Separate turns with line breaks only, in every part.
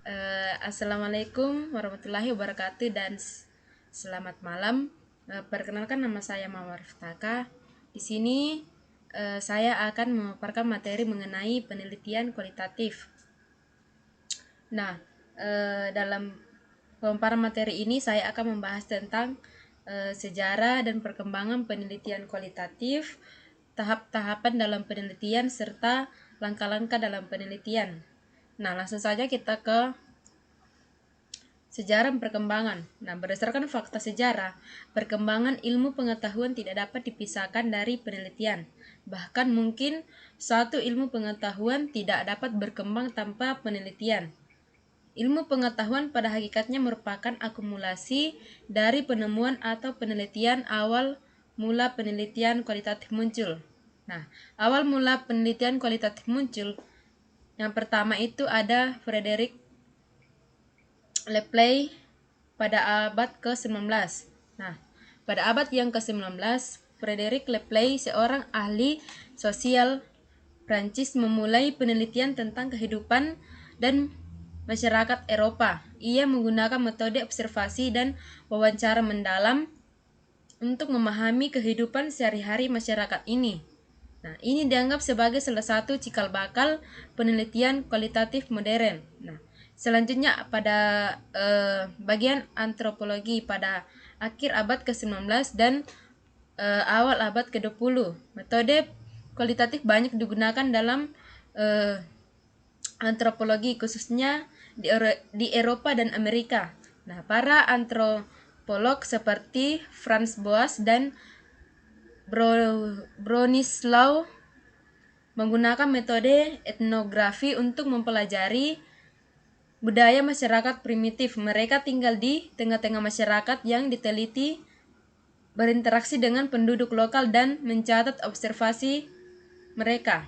Assalamualaikum warahmatullahi wabarakatuh dan selamat malam. Perkenalkan, nama saya Mawar Ftaka. Di sini saya akan memaparkan materi mengenai penelitian kualitatif. Nah, dalam pemaparan materi ini saya akan membahas tentang sejarah dan perkembangan penelitian kualitatif, tahap-tahapan dalam penelitian, serta langkah-langkah dalam penelitian. Nah, langsung saja kita ke sejarah perkembangan. Nah, berdasarkan fakta sejarah, perkembangan ilmu pengetahuan tidak dapat dipisahkan dari penelitian. Bahkan mungkin suatu ilmu pengetahuan tidak dapat berkembang tanpa penelitian. Ilmu pengetahuan pada hakikatnya merupakan akumulasi dari penemuan atau penelitian awal mula penelitian kualitatif muncul. Nah, awal mula penelitian kualitatif muncul, yang pertama itu ada Frederick Lepley pada abad ke-19. Nah, pada abad yang ke-19, Frederick Lepley, seorang ahli sosial Prancis, memulai penelitian tentang kehidupan dan masyarakat Eropa. Ia menggunakan metode observasi dan wawancara mendalam untuk memahami kehidupan sehari-hari masyarakat ini. Nah, ini dianggap sebagai salah satu cikal bakal penelitian kualitatif modern. Nah, selanjutnya pada bagian antropologi pada akhir abad ke-19 dan awal abad ke-20. Metode kualitatif banyak digunakan dalam antropologi, khususnya di Eropa dan Amerika. Nah, para antropolog seperti Franz Boas dan Bronislaw menggunakan metode etnografi untuk mempelajari budaya masyarakat primitif. Mereka tinggal di tengah-tengah masyarakat yang diteliti, berinteraksi dengan penduduk lokal, dan mencatat observasi mereka.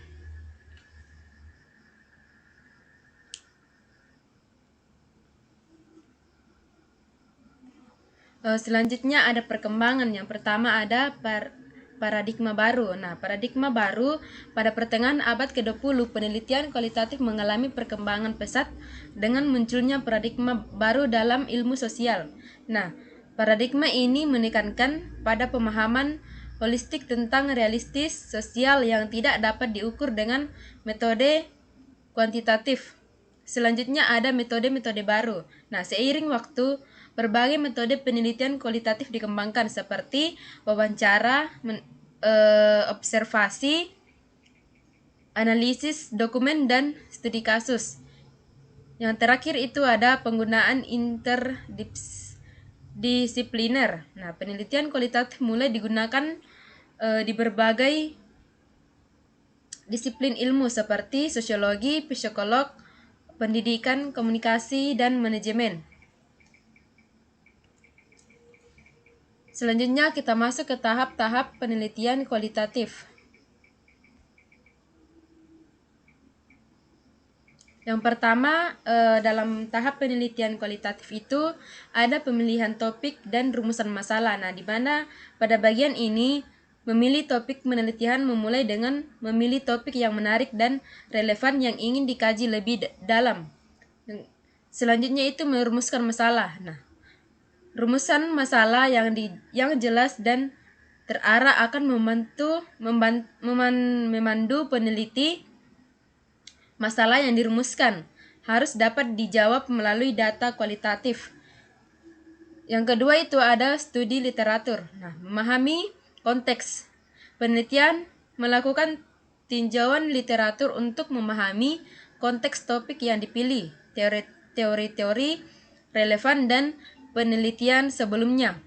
Selanjutnya ada perkembangan. Yang pertama ada paradigma baru. Nah, paradigma baru pada pertengahan abad ke-20, penelitian kualitatif mengalami perkembangan pesat dengan munculnya paradigma baru dalam ilmu sosial. Nah, paradigma ini menekankan pada pemahaman holistik tentang realistis sosial yang tidak dapat diukur dengan metode kuantitatif. Selanjutnya ada metode-metode baru. Nah, seiring waktu, berbagai metode penelitian kualitatif dikembangkan seperti wawancara, observasi, analisis dokumen, dan studi kasus. Yang terakhir itu ada penggunaan interdisipliner. Nah, penelitian kualitatif mulai digunakan di berbagai disiplin ilmu seperti sosiologi, psikolog, pendidikan, komunikasi, dan manajemen. Selanjutnya kita masuk ke tahap-tahap penelitian kualitatif. Yang pertama, dalam tahap penelitian kualitatif itu ada pemilihan topik dan rumusan masalah. Nah, di mana pada bagian ini memilih topik penelitian memulai dengan memilih topik yang menarik dan relevan yang ingin dikaji lebih dalam. Selanjutnya itu merumuskan masalah. Nah, rumusan masalah yang jelas dan terarah akan memandu peneliti. Masalah yang dirumuskan harus dapat dijawab melalui data kualitatif. Yang kedua itu ada studi literatur. Nah, memahami konteks. Penelitian melakukan tinjauan literatur untuk memahami konteks topik yang dipilih, teori-teori relevan, dan penelitian sebelumnya.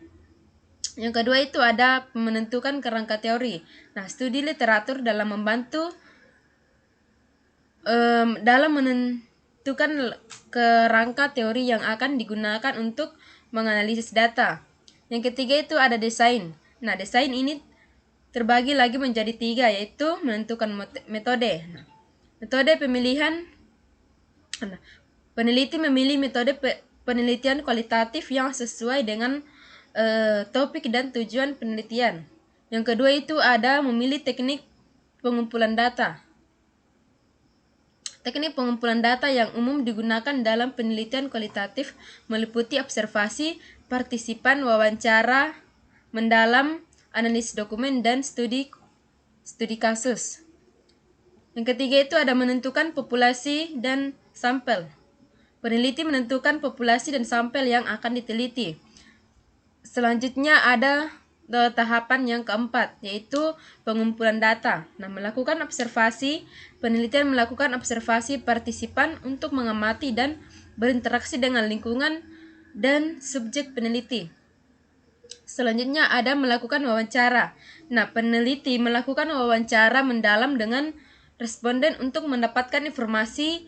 Yang kedua itu ada menentukan kerangka teori. Nah, studi literatur dalam membantu dalam menentukan kerangka teori yang akan digunakan untuk menganalisis data. Yang ketiga itu ada desain. Nah, desain ini terbagi lagi menjadi 3, yaitu menentukan metode. Nah, metode pemilihan. Nah, peneliti memilih metode penelitian kualitatif yang sesuai dengan topik dan tujuan penelitian. Yang kedua itu ada memilih teknik pengumpulan data. Teknik pengumpulan data yang umum digunakan dalam penelitian kualitatif meliputi observasi, partisipan, wawancara mendalam, analisis dokumen, dan studi kasus. Yang ketiga itu ada menentukan populasi dan sampel. Peneliti menentukan populasi dan sampel yang akan diteliti. Selanjutnya ada tahapan yang keempat, yaitu pengumpulan data. Nah, melakukan observasi, penelitian melakukan observasi partisipan untuk mengamati dan berinteraksi dengan lingkungan dan subjek peneliti. Selanjutnya ada melakukan wawancara. Nah, peneliti melakukan wawancara mendalam dengan responden untuk mendapatkan informasi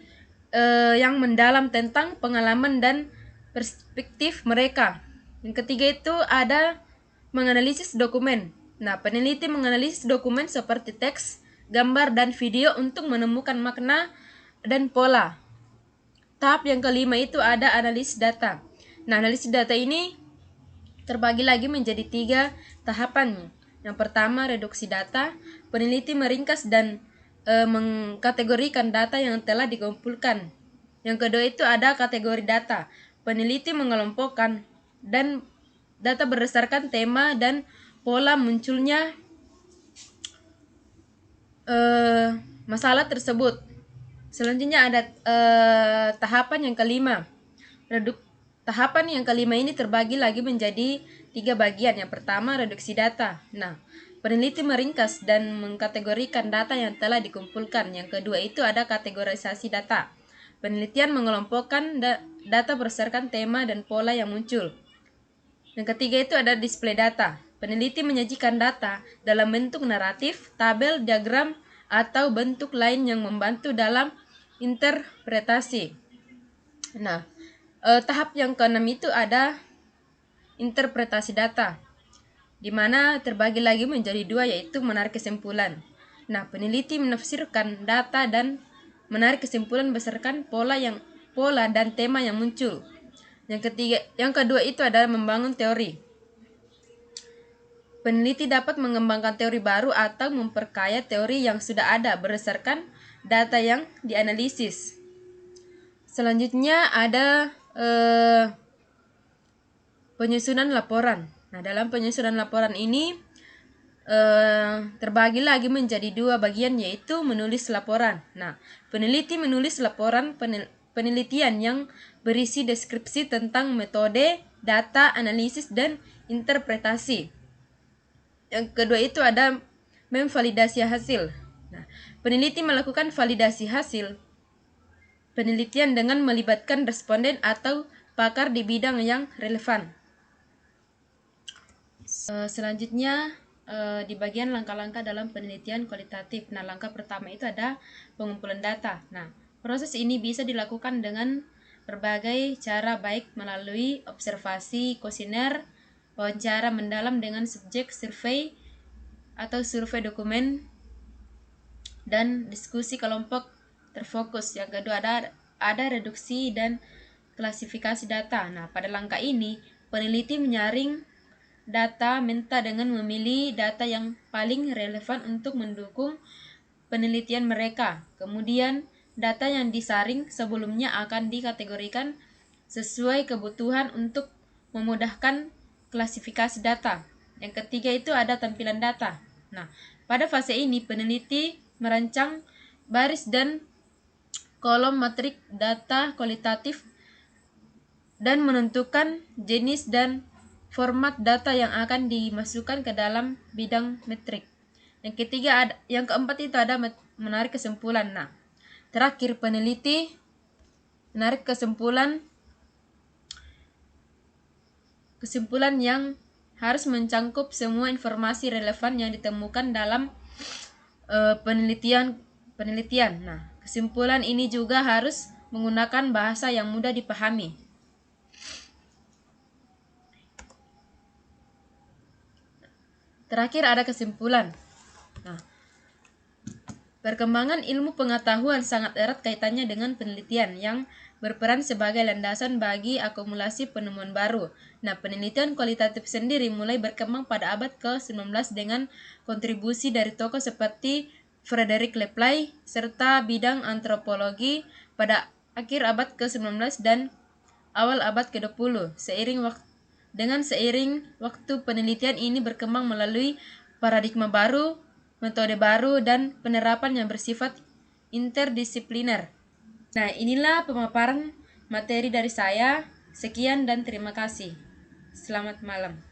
yang mendalam tentang pengalaman dan perspektif mereka. Yang ketiga itu ada menganalisis dokumen. Nah, peneliti menganalisis dokumen seperti teks, gambar, dan video untuk menemukan makna dan pola. Tahap yang kelima itu ada analisis data. Nah, analisis data ini terbagi lagi menjadi 3 tahapan. Yang pertama, reduksi data. Peneliti meringkas dan mengkategorikan data yang telah dikumpulkan. Yang kedua itu ada kategori data. Peneliti mengelompokkan dan data berdasarkan tema dan pola munculnya masalah tersebut. Selanjutnya ada tahapan yang kelima. Tahapan yang kelima ini terbagi lagi menjadi 3 bagian. Yang pertama, reduksi data. Nah, peneliti meringkas dan mengkategorikan data yang telah dikumpulkan. Yang kedua itu ada kategorisasi data. Penelitian mengelompokkan data berdasarkan tema dan pola yang muncul. Yang ketiga itu ada display data. Peneliti menyajikan data dalam bentuk naratif, tabel, diagram, atau bentuk lain yang membantu dalam interpretasi. Nah, tahap yang keenam itu ada interpretasi data, di mana terbagi lagi menjadi 2, yaitu menarik kesimpulan. Nah, peneliti menafsirkan data dan menarik kesimpulan berdasarkan pola dan tema yang muncul. Yang kedua itu adalah membangun teori. Peneliti dapat mengembangkan teori baru atau memperkaya teori yang sudah ada berdasarkan data yang dianalisis. Selanjutnya ada penyusunan laporan. Nah, dalam penyusunan laporan ini terbagi lagi menjadi 2 bagian, yaitu menulis laporan. Nah, peneliti menulis laporan penelitian yang berisi deskripsi tentang metode, data, analisis, dan interpretasi. Yang kedua itu ada memvalidasi hasil. Nah, peneliti melakukan validasi hasil penelitian dengan melibatkan responden atau pakar di bidang yang relevan. Selanjutnya di bagian langkah-langkah dalam penelitian kualitatif. Nah, langkah pertama itu ada pengumpulan data. Nah, proses ini bisa dilakukan dengan berbagai cara, baik melalui observasi, kuesioner, wawancara mendalam dengan subjek, survei atau survei dokumen, dan diskusi kelompok terfokus. Yang kedua ada reduksi dan klasifikasi data. Nah, pada langkah ini peneliti menyaring data menta dengan memilih data yang paling relevan untuk mendukung penelitian mereka. Kemudian data yang disaring sebelumnya akan dikategorikan sesuai kebutuhan untuk memudahkan klasifikasi data. Yang ketiga itu ada tampilan data. Nah, pada fase ini peneliti merancang baris dan kolom matrik data kualitatif dan menentukan jenis dan format data yang akan dimasukkan ke dalam bidang metrik. Yang keempat itu ada menarik kesimpulan. Nah, terakhir peneliti menarik kesimpulan yang harus mencangkup semua informasi relevan yang ditemukan dalam penelitian. Nah, kesimpulan ini juga harus menggunakan bahasa yang mudah dipahami. Terakhir ada kesimpulan. Nah, perkembangan ilmu pengetahuan sangat erat kaitannya dengan penelitian yang berperan sebagai landasan bagi akumulasi penemuan baru. Nah, penelitian kualitatif sendiri mulai berkembang pada abad ke-19 dengan kontribusi dari tokoh seperti Frederick Lepley, serta bidang antropologi pada akhir abad ke-19 dan awal abad ke-20. Dengan seiring waktu, penelitian ini berkembang melalui paradigma baru, metode baru, dan penerapan yang bersifat interdisipliner. Nah, inilah pemaparan materi dari saya. Sekian dan terima kasih. Selamat malam.